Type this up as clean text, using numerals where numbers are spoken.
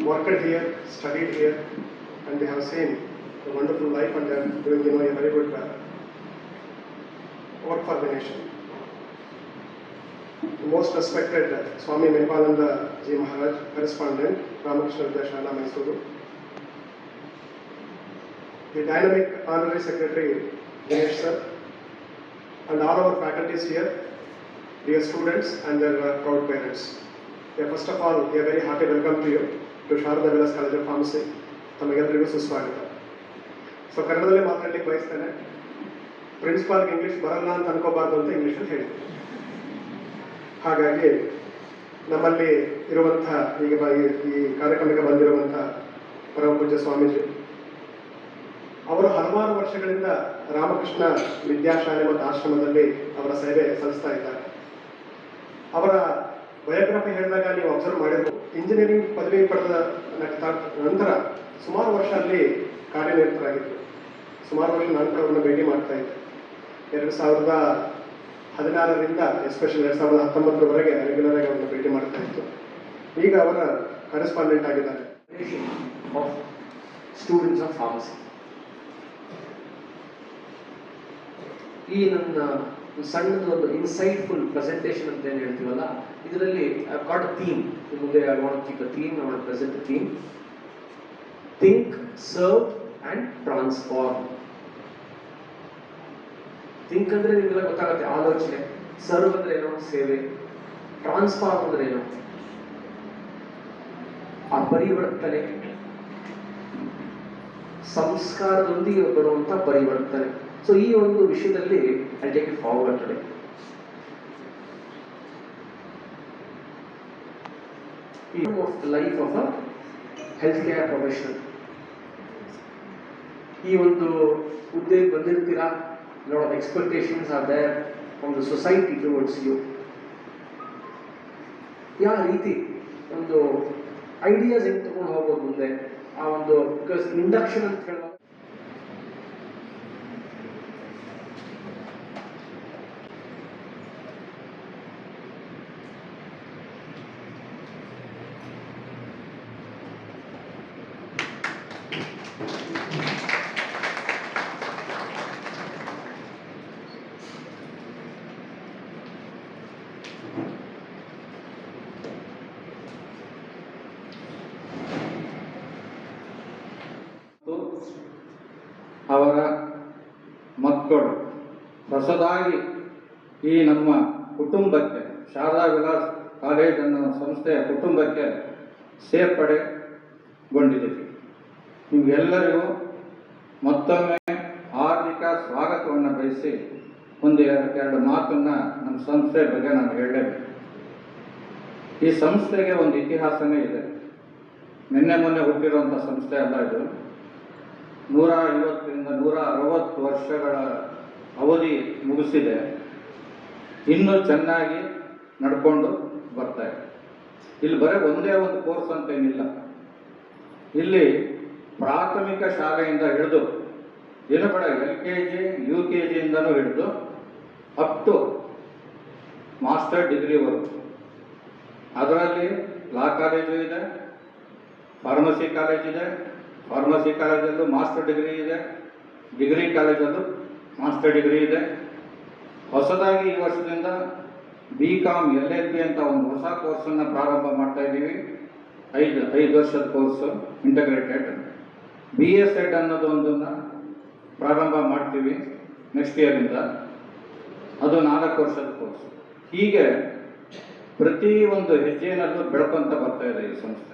worked here, studied here, and they have seen a wonderful life, and they are doing a very good work for the nation. The most respected Swami Mehpalananda Ji Maharaj, correspondent, Ramakrishna Vidya Mysuru. The dynamic honorary secretary, Dinesh sir, and all our faculties here, dear students and their proud parents. First of all, we are very happy welcome to you to Sharada Vilas College of Pharmacy. ತಮಗೆಲ್ಲರಿಗೂ ಸುಸ್ವಾಗತ. So ಕನ್ನಡದಲ್ಲೇ ಮಾತಾಡಲಿಕ್ಕೆ ಬಯಸ್ತೇನೆ. ಪ್ರಿನ್ಸಿಪಾಲ್ಗೆ English ಬರಲ್ಲ ಅಂತ ಅನ್ಕೋಬಾರ್ದು ಅಂತ ಇಂಗ್ಲೀಷಲ್ಲಿ ಹೇಳಿ. ಹಾಗಾಗಿ ನಮ್ಮಲ್ಲಿ ಇರುವಂತಹ ಈಗ ಈ ಕಾರ್ಯಕ್ರಮಕ್ಕೆ ಬಂದಿರುವಂತಹ ಪರಮ ಪೂಜ್ಯ ಸ್ವಾಮೀಜಿ ಅವರು ಹಲವಾರು ವರ್ಷಗಳಿಂದ ರಾಮಕೃಷ್ಣ ವಿದ್ಯಾಶಾಲೆ ಮತ್ತು ಆಶ್ರಮದಲ್ಲಿ ಅವರ ಸೇವೆ ಸಲ್ಲಿಸ್ತಾ ಇದ್ದಾರೆ. ಅವರ ಬಯೋಗ್ರಫಿ ಹೇಳಿದಾಗ ನೀವು ಅಬ್ಸರ್ವ್ ಮಾಡಿದ್ರು, ಇಂಜಿನಿಯರಿಂಗ್ ಪದವಿ ಪಡೆದ ನಂತರ ಸುಮಾರು ವರ್ಷ ಅಲ್ಲಿ ಕಾರ್ಯನಿರತರಾಗಿದ್ದರು. ಸುಮಾರು ವರ್ಷ ನಂತರ ಅವ್ರನ್ನ ಭೇಟಿ ಮಾಡ್ತಾ ಇದ್ದೆ. 2016ರಿಂದ ಎಸ್ಪೆಷಲಿ 2019ರವರೆಗೆ ರೆಗ್ಯುಲರ್ ಆಗಿ ಅವ್ರನ್ನ ಭೇಟಿ ಮಾಡ್ತಾ ಇತ್ತು. ಈಗ ಅವರ ಕರೆಸ್ಪಾಂಡೆಂಟ್ ಆಗಿದ್ದಾರೆ. Students of pharmacy. ಈ ನನ್ನ ಸಣ್ಣದು ಒಂದು ಇನ್ಸೈಟ್ಫುಲ್ ಪ್ರೆಸೆಂಟೇಷನ್ ಅಂತ ಏನು ಹೇಳ್ತೀವಲ್ಲ, ಇದರಲ್ಲಿ ಐ ಗಾಟ್ ಅ ಥೀಮ್. ಮುಂದೆ I want keep a theme, I want present a theme. Think, serve and transform. Think ಅಂದರೆ ನಿಮಗೆಲ್ಲ ಗೊತ್ತಾಗುತ್ತೆ, ಆಲೋಚನೆ. ಸರ್ವ್ ಅಂದರೆ ಏನೋ, ಸೇವೆ. ಟ್ರಾನ್ಸ್ಫಾರ್ಮ್ ಅಂದರೆ ಏನೋ, ಆ ಪರಿವರ್ತನೆ, ಸಂಸ್ಕಾರದೊಂದಿಗೆ ಬರುವಂಥ ಪರಿವರ್ತನೆ. ಸೊ ಈ ಒಂದು ವಿಷಯದಲ್ಲಿ I take it forward today. Of the life of a health care professional. ಈ ಒಂದು ಹುದ್ದೆಗೆ ಬಂದಿರ್ತೀರಾ, lot of expectations are there from the society towards you. ಯಾವ ರೀತಿ ಒಂದು ಐಡಿಯಾಸ್ ಹೆಂಗೆ ತಗೊಂಡು ಹೋಗೋದು ಮುಂದೆ, ಆ ಒಂದು ಬಿಕಾಸ್ ಇಂಡಕ್ಷನ್ ಅಂತ ಹೇಳುವಾಗ ಅವರ ಮಕ್ಕಳು ಹೊಸದಾಗಿ ಈ ನಮ್ಮ ಕುಟುಂಬಕ್ಕೆ, ಶಾರದಾ ವಿಲಾಸ್ ಕಾಲೇಜ್ ಅನ್ನೋ ಸಂಸ್ಥೆಯ ಕುಟುಂಬಕ್ಕೆ ಸೇರ್ಪಡೆಗೊಂಡಿದ್ದೀವಿ. ನಿಮಗೆಲ್ಲರಿಗೂ ಮತ್ತೊಮ್ಮೆ ಹಾರ್ದಿಕ ಸ್ವಾಗತವನ್ನು ಬಯಸಿ ಎರಡು ಮಾತನ್ನು ನಮ್ಮ ಸಂಸ್ಥೆ ಬಗ್ಗೆ ನಾನು ಹೇಳಲೇಬೇಕು. ಈ ಸಂಸ್ಥೆಗೆ ಒಂದು ಇತಿಹಾಸನೇ ಇದೆ. ನಿನ್ನೆ ಮೊನ್ನೆ ಹುಟ್ಟಿರುವಂಥ ಸಂಸ್ಥೆ ಅಲ್ಲ ಇದು. 150ರಿಂದ 160 ವರ್ಷಗಳ ಅವಧಿ ಮುಗಿಸಿದೆ. ಇನ್ನೂ ಚೆನ್ನಾಗಿ ನಡ್ಕೊಂಡು ಬರ್ತಾ ಇದೆ. ಇಲ್ಲಿ ಬರೀ ಒಂದೇ ಒಂದು ಕೋರ್ಸ್ ಅಂತೇನಿಲ್ಲ. ಇಲ್ಲಿ ಪ್ರಾಥಮಿಕ ಶಾಲೆಯಿಂದ ಹಿಡಿದು ಏನು ಬೇಡ, LKG UKGಯಿಂದನೂ ಹಿಡಿದು ಅಪ್ ಟು ಮಾಸ್ಟರ್ ಡಿಗ್ರಿವರೆಗೂ. ಅದರಲ್ಲಿ ಲಾ ಕಾಲೇಜು ಇದೆ, ಫಾರ್ಮಸಿ ಕಾಲೇಜ್ ಇದೆ, ಫಾರ್ಮಸಿ ಕಾಲೇಜಲ್ಲೂ ಮಾಸ್ಟರ್ ಡಿಗ್ರಿ ಇದೆ, ಡಿಗ್ರಿ ಕಾಲೇಜಲ್ಲೂ ಮಾಸ್ಟರ್ ಡಿಗ್ರಿ ಇದೆ. ಹೊಸದಾಗಿ ಈ ವರ್ಷದಿಂದ BCom LLB ಅಂತ ಒಂದು ಹೊಸ ಕೋರ್ಸನ್ನು ಪ್ರಾರಂಭ ಮಾಡ್ತಾ ಇದ್ದೀವಿ. 5 ವರ್ಷದ ಕೋರ್ಸು ಇಂಟಗ್ರೇಟೆಡ್. BSEd ಅನ್ನೋದು ಒಂದನ್ನು ಪ್ರಾರಂಭ ಮಾಡ್ತೀವಿ ನೆಕ್ಸ್ಟ್ ಇಯರಿಂದ. ಅದು 4 ವರ್ಷದ ಕೋರ್ಸ್. ಹೀಗೆ ಪ್ರತಿ ಒಂದು ಹೆಜ್ಜೆಯಲ್ಲೂ ಬೆಳಕೊಂತ ಬರ್ತಾ ಇದೆ ಈ ಸಂಸ್ಥೆ.